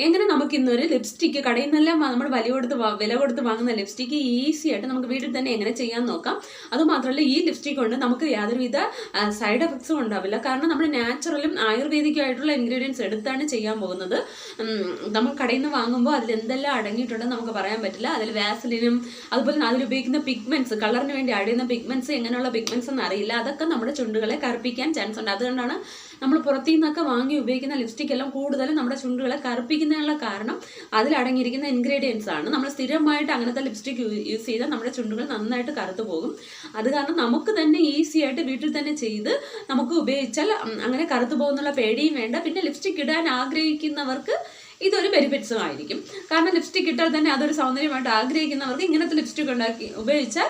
എങ്ങനെ നമുക്ക് ഇന്നൊരു ലിപ്സ്റ്റിക്ക് കടയിൽ നിന്നെല്ലാം നമ്മൾ വില കൊടുത്ത് വാങ്ങുന്ന ലിപ്സ്റ്റിക്ക് ഈസി ആയിട്ട് നമുക്ക് വീട്ടിൽ തന്നെ എങ്ങനെ ചെയ്യാൻ നോക്കാം. അതുമാത്രമല്ല ഈ ലിപ്സ്റ്റിക് കൊണ്ട് നമുക്ക് യാതൊരുവിധ സൈഡ് എഫക്ട്സും ഉണ്ടാവില്ല. കാരണം നമ്മൾ നാച്ചുറലും ആയുർവേദികമായിട്ടുള്ള ഇൻഗ്രീഡിയൻസ് എടുത്താണ് ചെയ്യാൻ പോകുന്നത്. നമ്മൾ കടയിൽ നിന്ന് വാങ്ങുമ്പോൾ അതിൽ എന്തെല്ലാം അടങ്ങിയിട്ടുണ്ടെന്ന് നമുക്ക് പറയാൻ പറ്റില്ല. അതിൽ വാസലിനും അതുപോലെ തന്നെ അതിലുപയോഗിക്കുന്ന പിഗ്മെന്റ്സ്, കളറിന് വേണ്ടി ആഡ് ചെയ്യുന്ന പിഗ്മെന്റ്സ് എങ്ങനെയുള്ള പിഗ്മെന്റ്സ് എന്ന് അറിയില്ല. അതൊക്കെ നമ്മുടെ ചുണ്ടുകളെ കറുപ്പിക്കാൻ ചാൻസ് ഉണ്ട്. അതുകൊണ്ടാണ് നമ്മൾ പുറത്തു നിന്നൊക്കെ വാങ്ങി ഉപയോഗിക്കുന്ന ലിപ്സ്റ്റിക് എല്ലാം കൂടുതലും നമ്മുടെ ചുണ്ടുകളെ കറുപ്പിക്കുന്നതിനുള്ള കാരണം അതിലടങ്ങിയിരിക്കുന്ന ഇൻഗ്രീഡിയൻസ് ആണ്. നമ്മൾ സ്ഥിരമായിട്ട് അങ്ങനത്തെ ലിപ്സ്റ്റിക് യൂസ് ചെയ്താൽ നമ്മുടെ ചുണ്ടുകൾ നന്നായിട്ട് കറുത്തു പോകും. അത് കാരണം നമുക്ക് തന്നെ ഈസി ആയിട്ട് വീട്ടിൽ തന്നെ ചെയ്ത് നമുക്ക് ഉപയോഗിച്ചാൽ അങ്ങനെ കറുത്തു പോകുന്നുള്ള പേടിയും വേണ്ട. പിന്നെ ലിപ്സ്റ്റിക് ഇടാൻ ആഗ്രഹിക്കുന്നവർക്ക് ഇതൊരു ബെനിഫിറ്റ്സും ആയിരിക്കും. കാരണം ലിപ്സ്റ്റിക് ഇട്ടാൽ തന്നെ അതൊരു സൗന്ദര്യമായിട്ട് ആഗ്രഹിക്കുന്നവർക്ക് ഇങ്ങനത്തെ ലിപ്സ്റ്റിക് ഉപയോഗിച്ചാൽ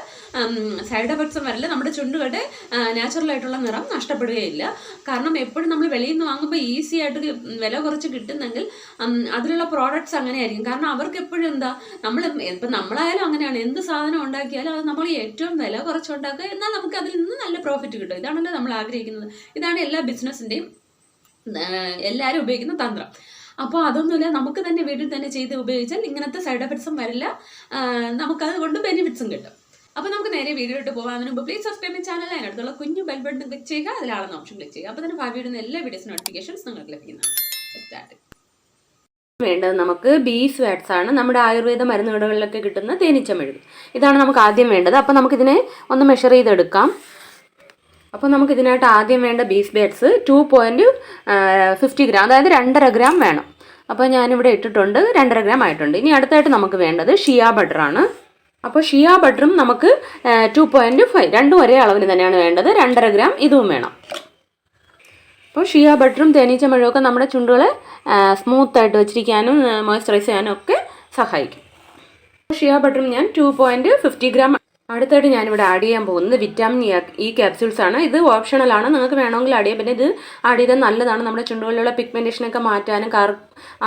സൈഡ് എഫക്ട്സും വരില്ല. നമ്മുടെ ചുണ്ടുകളുടെ നാച്ചുറലായിട്ടുള്ള നിറം നഷ്ടപ്പെടുകയില്ല. കാരണം എപ്പോഴും നമ്മൾ വെളിയിൽ നിന്ന് വാങ്ങുമ്പോൾ ഈസി ആയിട്ട് വില കുറച്ച് കിട്ടുന്നെങ്കിൽ അതിലുള്ള പ്രോഡക്ട്സ് അങ്ങനെയായിരിക്കും. കാരണം അവർക്ക് എപ്പോഴും എന്താ, ഇപ്പം നമ്മളായാലും അങ്ങനെയാണ്, എന്ത് സാധനം ഉണ്ടാക്കിയാലും അത് നമ്മൾ ഏറ്റവും വില കുറച്ച് ഉണ്ടാക്കുക, എന്നാൽ നമുക്ക് അതിൽ നിന്ന് നല്ല പ്രോഫിറ്റ് കിട്ടും. ഇതാണല്ലോ നമ്മൾ ആഗ്രഹിക്കുന്നത്. ഇതാണ് എല്ലാ ബിസിനസ്സിൻ്റെയും എല്ലാവരും ഉപയോഗിക്കുന്ന തന്ത്രം. അപ്പോൾ അതൊന്നുമില്ല, നമുക്ക് തന്നെ വീട്ടിൽ തന്നെ ചെയ്ത് ഉപയോഗിച്ചാൽ ഇങ്ങനത്തെ സൈഡ് എഫക്ട്സും വരില്ല, നമുക്കത് കൊണ്ട് ബെനിഫിറ്റ്സും കിട്ടും. അപ്പോൾ നമുക്ക് നേരെ വീഡിയോയിട്ട് പോകാം. അതിന് മുമ്പ് പ്ലീസ് സബ്സ്ക്രൈബ് ചെയ്യുന്ന ചാനൽ, അതിനടുത്തുള്ള കുഞ്ഞു ബെൽ ബട്ടൺ ക്ലിക്ക് ചെയ്യുക, അതിലാണെന്ന് ഓപ്ഷൻ ക്ലിക്ക് ചെയ്യുക. അപ്പോൾ തന്നെ ഭാവിയിടുന്ന എല്ലാ വീഡിയോസ് നോട്ടിഫിക്കേഷൻസ് നിങ്ങൾക്ക് ലഭിക്കുന്നതാണ്. വേണ്ടത് നമുക്ക് ബീസ് വാക്സ് ആണ്. നമ്മുടെ ആയുർവേദ മരുന്ന് കടകളിലൊക്കെ കിട്ടുന്ന തേനീച്ച മെഴുക്, ഇതാണ് നമുക്ക് ആദ്യം വേണ്ടത്. അപ്പോൾ നമുക്കിതിനെ ഒന്ന് മെഷർ ചെയ്തെടുക്കാം. അപ്പോൾ നമുക്ക് ഇതിനായിട്ട് ആദ്യം വേണ്ട ബീസ് വാക്സ് 2.50 ഗ്രാം, അതായത് 2.5 ഗ്രാം വേണം. അപ്പോൾ ഞാനിവിടെ ഇട്ടിട്ടുണ്ട്, 2.5 ഗ്രാം ആയിട്ടുണ്ട്. ഇനി അടുത്തായിട്ട് നമുക്ക് വേണ്ടത് ഷിയ ബട്ടറാണ്. അപ്പോൾ ഷിയ ബട്ടറും നമുക്ക് 2.5, രണ്ടും ഒരേ അളവിന് തന്നെയാണ് വേണ്ടത്. 2.5 ഗ്രാം ഇതും വേണം. അപ്പോൾ ഷിയ ബട്ടറും തേനീച്ച മെഴുകൊക്കെ നമ്മുടെ ചുണ്ടുകളെ സ്മൂത്തായിട്ട് വെച്ചിരിക്കാനും മോയ്സ്ചറൈസ് ചെയ്യാനും ഒക്കെ സഹായിക്കും. ഷിയ ബട്ടറും ഞാൻ 2.50 ഗ്രാം. അടുത്തായിട്ട് ഞാനിവിടെ ആഡ് ചെയ്യാൻ പോകുന്നത് വിറ്റാമിൻ ഇ ക്യാപ്സ്യൂൾസ് ആണ്. ഇത് ഓപ്ഷണലാണ്, നിങ്ങൾക്ക് വേണമെങ്കിൽ ആഡ് ചെയ്യാം. പിന്നെ ഇത് ആഡ് ചെയ്താൽ നല്ലതാണ്, നമ്മുടെ ചുണ്ടുകളിലുള്ള പിഗ്മെൻറ്റേഷനൊക്കെ മാറ്റാനും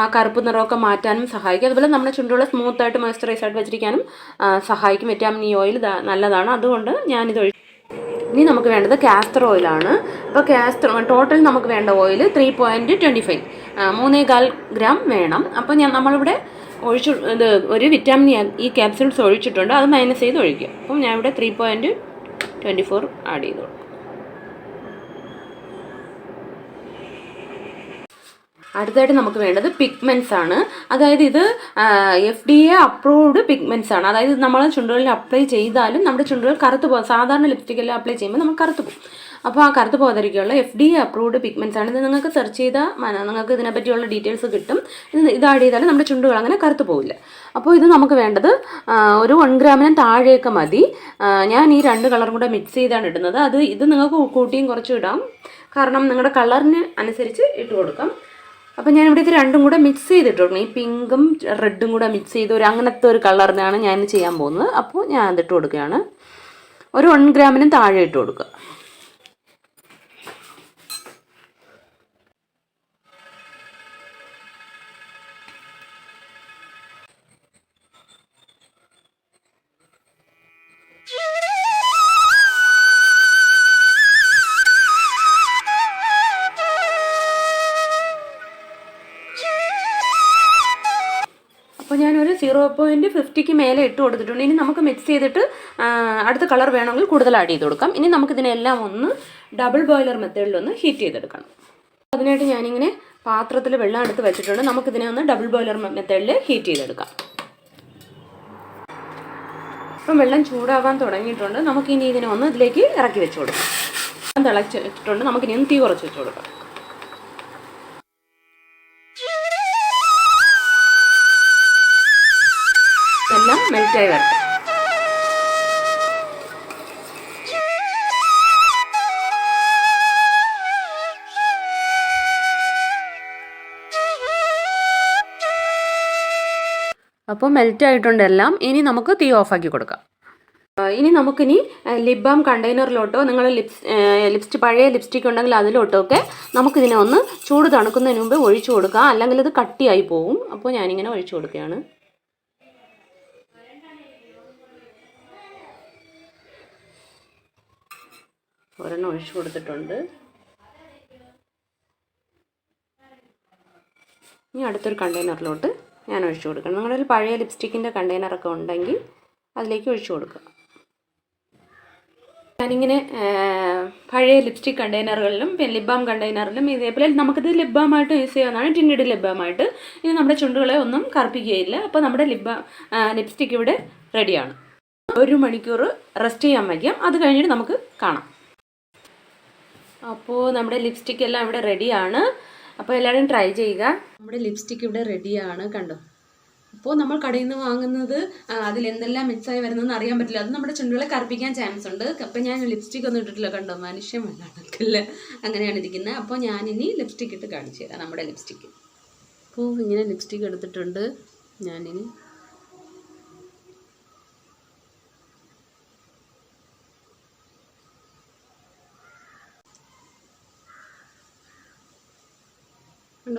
ആ കറുപ്പ് നിറമൊക്കെ മാറ്റാനും സഹായിക്കും. അതുപോലെ നമ്മുടെ ചുണ്ടുകളെ സ്മൂത്തായിട്ട് മോയ്സ്ചറൈസ് ആയിട്ട് വെച്ചിരിക്കാനും സഹായിക്കും. വിറ്റാമിൻ ഇ ഓയിൽ നല്ലതാണ്, അതുകൊണ്ട് ഞാനിത് ഇനി നമുക്ക് വേണ്ടത് കാസ്റ്റർ ഓയിലാണ്. അപ്പോൾ ടോട്ടൽ നമുക്ക് വേണ്ട ഓയിൽ 3.25, 3.25 ഗ്രാം വേണം. അപ്പോൾ നമ്മളിവിടെ ഒരു വിറ്റാമിൻ ഇ ക്യാപ്സ്യൂൾസ് ഒഴിച്ചിട്ടുണ്ട്, അത് മൈനസ് ചെയ്ത് ഒഴിക്കുക. അപ്പം ഞാൻ ഇവിടെ 3.24 ആഡ് ചെയ്തു. അടുത്തായിട്ട് നമുക്ക് വേണ്ടത് പിഗ്മെൻറ്റ്സ് ആണ്. അതായത് ഇത് FDA അപ്രൂവ്ഡ് പിഗ്മെൻറ്റ്സ് ആണ്. അതായത് നമ്മൾ ചുണ്ടുകളിൽ അപ്ലൈ ചെയ്താലും നമ്മുടെ ചുണ്ടുകൾ കറുത്ത് പോകും. സാധാരണ ലിപ്സ്റ്റിക്കെല്ലാം അപ്ലൈ ചെയ്യുമ്പോൾ നമുക്ക് കറുത്ത് പോകും. അപ്പോൾ ആ കറുത്ത് പോകാതിരിക്കാനുള്ള FDA അപ്രൂവ്ഡ് പിഗ്മെൻറ്റ്സ് ആണ്. ഇത് നിങ്ങൾക്ക് സെർച്ച് ചെയ്താൽ നിങ്ങൾക്ക് ഇതിനെപ്പറ്റിയുള്ള ഡീറ്റെയിൽസ് കിട്ടും. ഇത് ആഡ് ചെയ്താലും നമ്മുടെ ചുണ്ടുകൾ അങ്ങനെ കറുത്ത് പോവില്ല. അപ്പോൾ ഇത് നമുക്ക് വേണ്ടത് ഒരു 1 ഗ്രാമിന് താഴെയൊക്കെ മതി. ഞാൻ ഈ 2 കളറും കൂടെ മിക്സ് ചെയ്താണ് ഇടുന്നത്. ഇത് നിങ്ങൾക്ക് കൂട്ടിയും കുറച്ചും ഇടാം, കാരണം നിങ്ങളുടെ കളറിന് അനുസരിച്ച് ഇട്ട് കൊടുക്കാം. അപ്പോൾ ഞാനിവിടെ ഇത് രണ്ടും കൂടെ മിക്സ് ചെയ്തിട്ട് കൊടുക്കണം. ഈ പിങ്കും റെഡും കൂടെ മിക്സ് ചെയ്ത് അങ്ങനത്തെ ഒരു കളറിനാണ് ഞാൻ ചെയ്യാൻ പോകുന്നത്. അപ്പോൾ ഞാൻ അതിട്ട് കൊടുക്കുകയാണ്. ഒരു 1 ഗ്രാമിനും താഴെ ഇട്ട് കൊടുക്കുക. അപ്പോൾ ഞാനൊരു 0.50 മേലെ ഇട്ട് കൊടുത്തിട്ടുണ്ട്. ഇനി നമുക്ക് മിക്സ് ചെയ്തിട്ട് അടുത്ത കളർ വേണമെങ്കിൽ കൂടുതൽ ആഡ് ചെയ്ത് കൊടുക്കാം. ഇനി നമുക്കിതിനെല്ലാം ഒന്ന് ഡബിൾ ബോയിലർ മെത്തേഡിലൊന്ന് ഹീറ്റ് ചെയ്തെടുക്കണം. അതിനായിട്ട് ഞാനിങ്ങനെ പാത്രത്തിൽ വെള്ളം എടുത്ത് വെച്ചിട്ടുണ്ട്. നമുക്കിതിനെ ഒന്ന് ഡബിൾ ബോയിലർ മെത്തേഡിൽ ഹീറ്റ് ചെയ്തെടുക്കാം. അപ്പം വെള്ളം ചൂടാവാൻ തുടങ്ങിയിട്ടുണ്ട്. നമുക്കിനി ഇതിനെ ഒന്ന് ഇതിലേക്ക് ഇറക്കി വെച്ച് കൊടുക്കാം. തിളച്ചിട്ടുണ്ട്, നമുക്കിനി ഒന്ന് തീ കുറച്ച് വെച്ച് കൊടുക്കാം. എല്ലാം മെൽറ്റായി വരട്ടെ. അപ്പോൾ മെൽറ്റ് ആയിട്ടുണ്ട് എല്ലാം. ഇനി നമുക്ക് തീ ഓഫാക്കി കൊടുക്കാം. ഇനി നമുക്കിനി ലിപ് ബാം കണ്ടെയ്നറിലോട്ടോ നിങ്ങൾ പഴയ ലിപ്സ്റ്റിക് ഉണ്ടെങ്കിൽ അതിലോട്ടൊക്കെ നമുക്കിതിനെ ഒന്ന് ചൂട് തണുക്കുന്നതിന് മുമ്പ് ഒഴിച്ചു കൊടുക്കാം, അല്ലെങ്കിൽ ഇത് കട്ടിയായി പോവും. അപ്പോൾ ഞാനിങ്ങനെ ഒഴിച്ചു കൊടുക്കുകയാണ്. ഒരെണ്ണം ഒഴിച്ചു കൊടുത്തിട്ടുണ്ട്. ഇനി അടുത്തൊരു കണ്ടെയ്നറിലോട്ട് ഞാൻ ഒഴിച്ചു കൊടുക്കണം. നിങ്ങളുടെ ഒരു പഴയ ലിപ്സ്റ്റിക്കിൻ്റെ കണ്ടെയ്നറൊക്കെ ഉണ്ടെങ്കിൽ അതിലേക്ക് ഒഴിച്ചു കൊടുക്കുക. ഞാനിങ്ങനെ പഴയ ലിപ്സ്റ്റിക് കണ്ടെയ്നറുകളിലും പിന്നെ ലിപ് ബാം കണ്ടെയ്നറിലും ഇതേപോലെ നമുക്കിത് ലിപ് ബാമായിട്ട് യൂസ് ചെയ്യാവുന്നതാണ്, ടിൻഡ് ലിപ് ബാമായിട്ട്. ഇത് നമ്മുടെ ചുണ്ടുകളെ ഒന്നും കറുപ്പിക്കുകയില്ല. അപ്പോൾ നമ്മുടെ ലിപ്സ്റ്റിക് ഇവിടെ റെഡിയാണ്. 1 മണിക്കൂർ റെസ്റ്റ് ചെയ്യാൻ വയ്ക്കാം. അത് കഴിഞ്ഞിട്ട് നമുക്ക് കാണാം. അപ്പോൾ നമ്മുടെ ലിപ്സ്റ്റിക് എല്ലാം ഇവിടെ റെഡിയാണ്. അപ്പോൾ എല്ലാവരും ട്രൈ ചെയ്യുക. നമ്മുടെ ലിപ്സ്റ്റിക് ഇവിടെ റെഡിയാണ്, കണ്ടോ. അപ്പോൾ നമ്മൾ കടയിൽ നിന്ന് വാങ്ങുന്നത് അതിലെന്തെല്ലാം മിക്സായി വരുന്നതെന്ന് അറിയാൻ പറ്റില്ല. അത് നമ്മുടെ ചുണ്ടുകളെ കറുപ്പിക്കാൻ ചാൻസ് ഉണ്ട്. അപ്പോൾ ഞാൻ ലിപ്സ്റ്റിക് ഒന്നും ഇട്ടിട്ടില്ല, കണ്ടോ, മനുഷ്യൻ വല്ലാണ്ടല്ല അങ്ങനെയാണ് ഇരിക്കുന്നത്. അപ്പോൾ ഞാനിനി ലിപ്സ്റ്റിക് ഇട്ട് കാണിച്ചു തരാം നമ്മുടെ ലിപ്സ്റ്റിക്ക്. അപ്പോൾ ഇങ്ങനെ ലിപ്സ്റ്റിക് എടുത്തിട്ടുണ്ട് ഞാനിനി.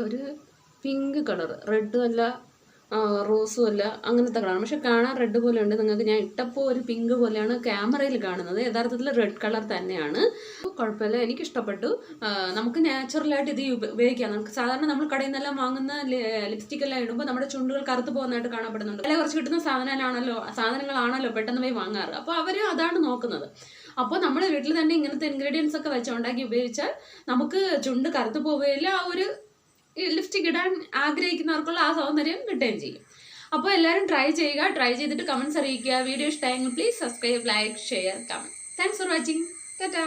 ഒരു പിങ്ക് കളർ, റെഡും അല്ല റോസും അല്ല, അങ്ങനത്തെ കളറാണ്. പക്ഷെ കാണാൻ റെഡ് പോലെ ഉണ്ട്. നിങ്ങൾക്ക് ഞാൻ ഇട്ടപ്പോൾ ഒരു പിങ്ക് പോലെയാണ് ക്യാമറയിൽ കാണുന്നത്. യഥാർത്ഥത്തിൽ റെഡ് കളർ തന്നെയാണ്. കുഴപ്പമില്ല, എനിക്കിഷ്ടപ്പെട്ടു. നമുക്ക് നാച്ചുറലായിട്ട് ഇത് ഉപയോഗിക്കാം. നമുക്ക് സാധാരണ നമ്മൾ കടയിൽ നിന്നെല്ലാം വാങ്ങുന്ന ലിപ്സ്റ്റിക് എല്ലാം ഇടുമ്പോൾ നമ്മുടെ ചുണ്ടുകൾ കറുത്ത് പോകുന്നതായിട്ട് കാണപ്പെടുന്നുണ്ട്. വില കുറച്ച് കിട്ടുന്ന സാധനങ്ങളാണല്ലോ പെട്ടെന്ന് പോയി വാങ്ങാറ്. അപ്പോൾ അവർ അതാണ് നോക്കുന്നത്. അപ്പോൾ നമ്മൾ വീട്ടിൽ തന്നെ ഇങ്ങനത്തെ ഇൻഗ്രീഡിയൻസ് ഒക്കെ വെച്ച് ഉണ്ടാക്കി ഉപയോഗിച്ചാൽ നമുക്ക് ചുണ്ട് കറുത്ത് പോവുകയില്ല. ആ ഒരു ലിപ്സ്റ്റിക് ഇടാൻ ആഗ്രഹിക്കുന്നവർക്കുള്ള ആ സൗന്ദര്യം കിട്ടുകയും ചെയ്യും. അപ്പോൾ എല്ലാവരും ട്രൈ ചെയ്യുക. ട്രൈ ചെയ്തിട്ട് കമൻറ്റ്സ് അറിയിക്കുക. വീഡിയോ ഇഷ്ടമായെങ്കിൽ please subscribe, like, share, comment. Thanks for watching. Tata.